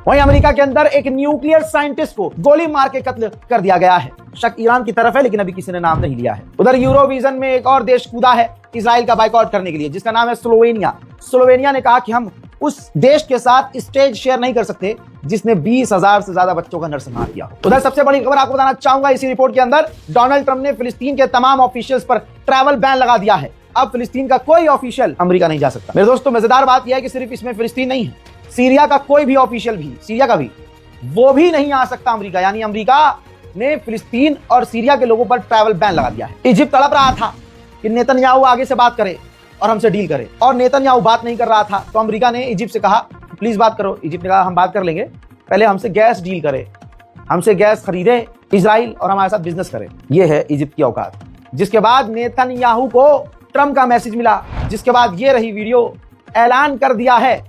वहीं अमेरिका के अंदर एक न्यूक्लियर साइंटिस्ट को गोली मार के कत्ल कर दिया गया है। शक ईरान की तरफ है, लेकिन अभी किसी ने नाम नहीं लिया है। उधर यूरोविजन में एक और देश कूदा है इजराइल का बाइकआउट करने के लिए, जिसका नाम है स्लोवेनिया। स्लोवेनिया ने कहा कि हम उस देश के साथ स्टेज शेयर नहीं कर सकते जिसने 20,000 से ज्यादा बच्चों का नरसंहार किया। उधर सबसे बड़ी खबर आपको बताना चाहूंगा, इसी रिपोर्ट के अंदर डोनाल्ड ट्रंप ने फिलिस्तीन के तमाम ऑफिशियल्स पर ट्रैवल बैन लगा दिया है। अब फिलिस्तीन का कोई ऑफिशियल अमेरिका नहीं जा सकता। मेरे दोस्तों, मजेदार बात यह है कि सिर्फ इसमें फिलिस्तीन नहीं है, सीरिया का कोई भी ऑफिशियल भी, सीरिया का भी, वो भी नहीं आ सकता अमेरिका। यानी अमेरिका ने फिलिस्तीन और सीरिया के लोगों पर ट्रैवल बैन लगा दिया है। इजिप्ट तड़प रहा था कि नेतन्याहू आगे से बात करे और हमसे डील करे, और नेतन्याहू बात नहीं कर रहा था, तो अमेरिका ने इजिप्ट से कहा प्लीज बात करो। इजिप्ट ने कहा हम बात कर लेंगे, पहले हमसे गैस डील करे, हमसे गैस खरीदे इजराइल और हमारे साथ बिजनेस करे। ये है इजिप्ट की औकात। जिसके बाद नेतन्याहू को ट्रंप का मैसेज मिला, जिसके बाद ये रही वीडियो। ऐलान कर दिया है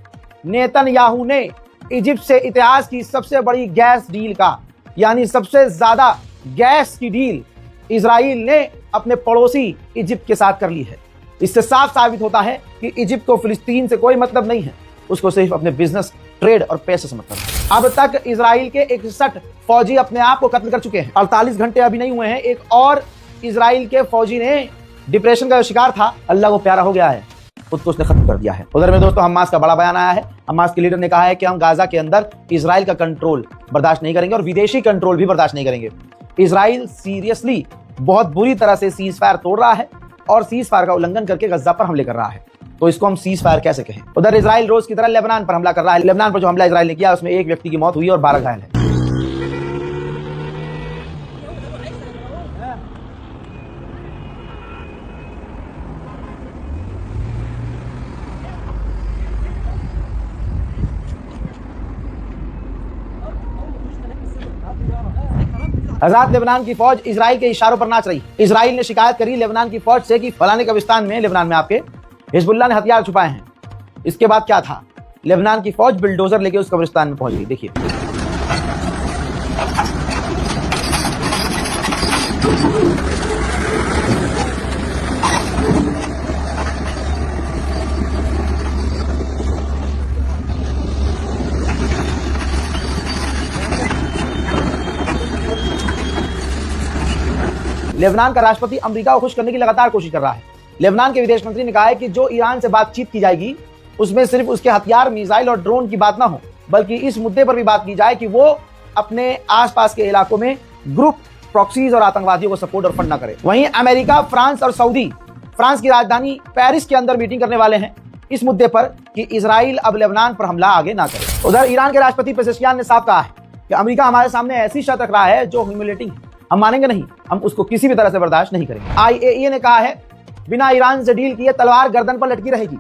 नेतन्याहू ने इजिप्ट से इतिहास की सबसे बड़ी गैस डील का, यानी सबसे ज्यादा गैस की डील इजराइल ने अपने पड़ोसी इजिप्ट के साथ कर ली है। इससे साफ साबित होता है कि इजिप्ट को फिलिस्तीन से कोई मतलब नहीं है, उसको सिर्फ अपने बिजनेस, ट्रेड और पैसे से मतलब है। अब तक इजराइल के 61 फौजी अपने आप को कत्ल कर चुके हैं। 48 घंटे अभी नहीं हुए हैं, एक और इजराइल के फौजी ने डिप्रेशन का शिकार था, अल्लाह को प्यारा हो गया है, खुद को उसने खत्म कर दिया है। उधर में दोस्तों हमास का बड़ा बयान आया है। हमास के लीडर ने कहा है कि हम गाजा के अंदर इजराइल का कंट्रोल बर्दाश्त नहीं करेंगे और विदेशी कंट्रोल भी बर्दाश्त नहीं करेंगे। इजराइल सीरियसली बहुत बुरी तरह से सीज फायर तोड़ रहा है और सीज फायर का उल्लंघन करके गजा पर हमले कर रहा है, तो इसको हम सीज फायर कैसे कहें। उधर इजराइल रोज की तरह लेबनान पर हमला कर रहा है। लेबनान पर जो हमला इजराइल ने किया उसमें एक व्यक्ति की मौत हुई और 12 घायल है। आजाद लेबनान की फौज इजराइल के इशारों पर नाच रही। इजराइल ने शिकायत करी लेबनान की फौज से कि फलाने कब्रिस्तान में, लेबनान में आपके हिजबुल्लाह ने हथियार छुपाए हैं। इसके बाद क्या था, लेबनान की फौज बिल्डोजर लेके उस कब्रिस्तान में पहुंच गई। देखिए लेबनान का राष्ट्रपति अमेरिका को खुश करने की लगातार कोशिश कर रहा है। लेबनान के विदेश मंत्री ने कहा है कि जो ईरान से बातचीत की जाएगी उसमें सिर्फ उसके हथियार, मिसाइल और ड्रोन की बात ना हो, बल्कि इस मुद्दे पर भी बात की जाए कि वो अपने आसपास के इलाकों में ग्रुप प्रॉक्सीज और आतंकवादियों को सपोर्ट और फंड ना करे। वहीं अमेरिका, फ्रांस और सऊदी फ्रांस की राजधानी पेरिस के अंदर मीटिंग करने वाले हैं इस मुद्दे पर कि इजराइल अब लेबनान पर हमला आगे ना करे। उधर ईरान के राष्ट्रपति पेजेश्कियान ने साफ कहा है कि अमेरिका हमारे सामने ऐसी शर्त रख रहा है जो ह्यूमिलेटिंग है, हम मानेंगे नहीं, हम उसको किसी भी तरह से बर्दाश्त नहीं करेंगे। IAEA ने कहा है बिना ईरान से डील किए तलवार गर्दन पर लटकी रहेगी।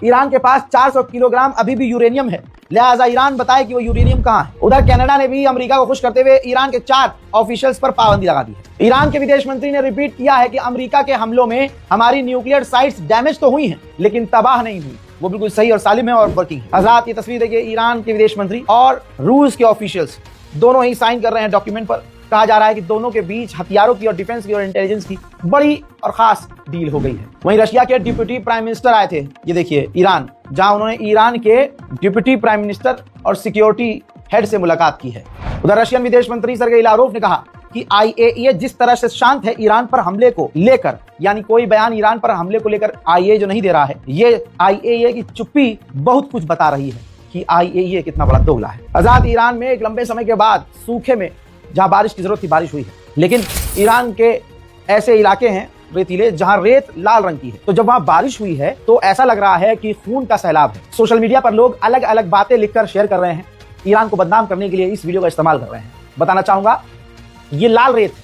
ईरान के पास 400 किलोग्राम अभी भी यूरेनियम है, लिहाजा ईरान बताए कि वो यूरेनियम कहां है। उधर कनाडा ने भी अमेरिका को खुश करते हुए ईरान के 4 ऑफिशियल्स पर पाबंदी लगा दी है। ईरान के विदेश मंत्री ने रिपीट किया है कि अमेरिका के हमलों में हमारी न्यूक्लियर साइट्स डैमेज तो हुई हैं, लेकिन तबाह नहीं हुई, वो बिल्कुल सही और सालिम है और वर्किंग है। आजाद ये तस्वीर देखिए, ईरान के विदेश मंत्री और रूस के ऑफिशियल्स दोनों ही साइन कर रहे हैं डॉक्यूमेंट पर। कहा जा रहा है कि दोनों के बीच हथियारों की और डिफेंस की और इंटेलिजेंस की बड़ी और खास डील हो गई है। वहीं रशिया के डिप्टी प्राइम मिनिस्टर आए थे, ये देखिए ईरान, जहां उन्होंने ईरान के डिप्टी प्राइम मिनिस्टर और सिक्योरिटी हेड से मुलाकात की है। उधर रशियन विदेश मंत्री सर्गेई लारोव ने कहा कि IAEA जिस तरह से शांत है ईरान पर हमले को लेकर, यानी कोई बयान ईरान पर हमले को लेकर IAEA जो नहीं दे रहा है, ये IAEA की चुप्पी बहुत कुछ बता रही है कि IAEA कितना बड़ा दोगला है। आजाद ईरान में एक लंबे समय के बाद सूखे में जहां बारिश की जरूरत थी बारिश हुई है, लेकिन ईरान के ऐसे इलाके हैं रेतीले जहां रेत लाल रंग की है, तो जब वहां बारिश हुई है तो ऐसा लग रहा है कि खून का सैलाब है। सोशल मीडिया पर लोग अलग अलग बातें लिखकर शेयर कर रहे हैं, ईरान को बदनाम करने के लिए इस वीडियो का इस्तेमाल कर रहे हैं। बताना चाहूंगा ये लाल रेत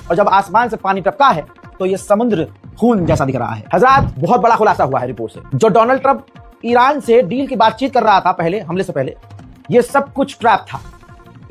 और जब आसमान से पानी टपका है तो ये समुद्र खून जैसा दिख रहा है। हजरात, बहुत बड़ा खुलासा हुआ है रिपोर्ट से। जो डोनाल्ड ट्रंप ईरान से डील की बातचीत कर रहा था पहले हमले से पहले, ये सब कुछ ट्रैप था।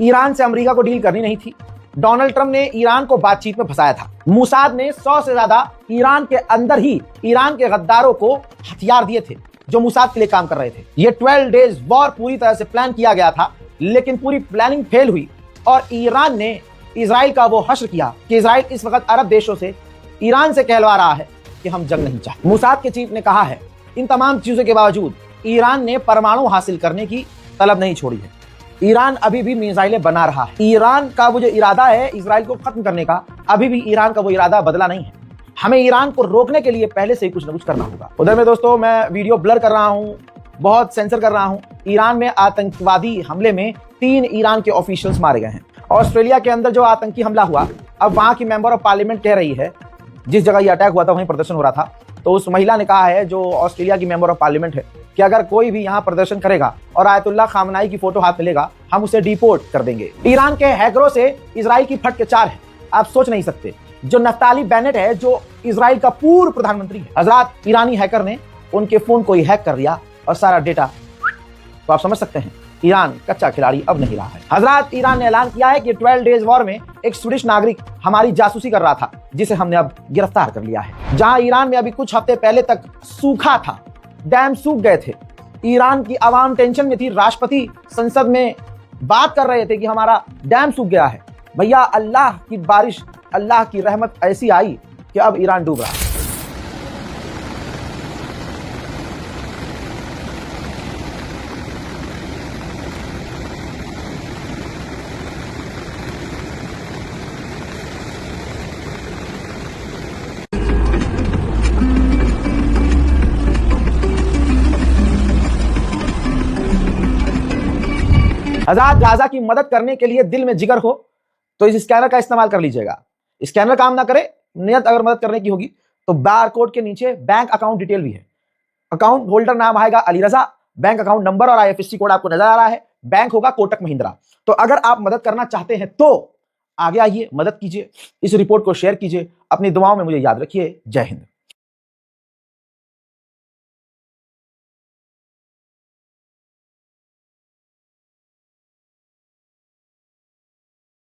ईरान से अमेरिका को डील करनी नहीं थी। डोनाल्ड ट्रंप ने ईरान को बातचीत में फंसाया था। मोसाद ने 100 से ज्यादा ईरान के अंदर ही ईरान के गद्दारों को हथियार दिए थे जो मोसाद के लिए काम कर रहे थे। ये 12 डेज वॉर पूरी तरह से प्लान किया गया था, लेकिन पूरी प्लानिंग फेल हुई और ईरान ने इजराइल का वो हश्र किया कि इजराइल इस वक्त अरब देशों से ईरान से कहलवा रहा है कि हम जंग नहीं चाहते। मोसाद के चीफ ने कहा है इन तमाम चीजों के बावजूद ईरान ने परमाणु हासिल करने की तलब नहीं छोड़ी है। ईरान अभी भी मिसाइलें बना रहा है। ईरान का वो जो इरादा है इजराइल को खत्म करने का, अभी भी ईरान का वो इरादा बदला नहीं है। हमें ईरान को रोकने के लिए पहले से ही कुछ ना कुछ करना होगा। उधर में दोस्तों मैं वीडियो ब्लर कर रहा हूं, बहुत सेंसर कर रहा हूं। ईरान में आतंकवादी हमले में 3 ईरान के ऑफिशियल्स मारे गए हैं। ऑस्ट्रेलिया के अंदर जो आतंकी हमला हुआ, अब वहां की मेंबर ऑफ पार्लियामेंट कह रही है, जिस जगह ये अटैक हुआ था वहीं प्रदर्शन हो रहा था, तो उस महिला ने कहा है, जो ऑस्ट्रेलिया की मेंबर ऑफ पार्लियामेंट है, कि अगर कोई भी यहाँ प्रदर्शन करेगा और आयतुल्लाह खामनाई की फोटो हाथ मिलेगा, हम उसे डिपोर्ट कर देंगे। ईरान के हैकरों से इजराइल की फट के चार है, आप सोच नहीं सकते। जो नफ्ताली बेनेट है, जो इजराइल का पूर्व प्रधानमंत्री है, हजरात ईरानी हैकर ने उनके फोन को ही हैक कर दिया और सारा डेटा, तो आप समझ सकते हैं ईरान कच्चा खिलाड़ी अब नहीं रहा है। हजरात ईरान ने ऐलान किया है कि 12 डेज वॉर में एक स्वीडिश नागरिक हमारी जासूसी कर रहा था, जिसे हमने अब गिरफ्तार कर लिया है। जहां ईरान में अभी कुछ हफ्ते पहले तक सूखा था, डैम सूख गए थे, ईरान की आवाम टेंशन में थी, राष्ट्रपति संसद में बात कर रहे थे कि हमारा डैम सूख गया है। भैया अल्लाह की बारिश, अल्लाह की रहमत ऐसी आई कि अब ईरान डूब रहा है। आजाद गाजा की मदद करने के लिए दिल में जिगर हो तो इस स्कैनर का इस्तेमाल कर लीजिएगा। स्कैनर काम ना करे, नियत अगर मदद करने की होगी तो बार कोड के नीचे बैंक अकाउंट डिटेल भी है। अकाउंट होल्डर नाम आएगा अली रजा, बैंक अकाउंट नंबर और IFSC कोड आपको नजर आ रहा है, बैंक होगा कोटक महिंद्रा। तो अगर आप मदद करना चाहते हैं तो आगे आइए, मदद कीजिए, इस रिपोर्ट को शेयर कीजिए, अपनी दुआओं में मुझे याद रखिए। जय हिंद।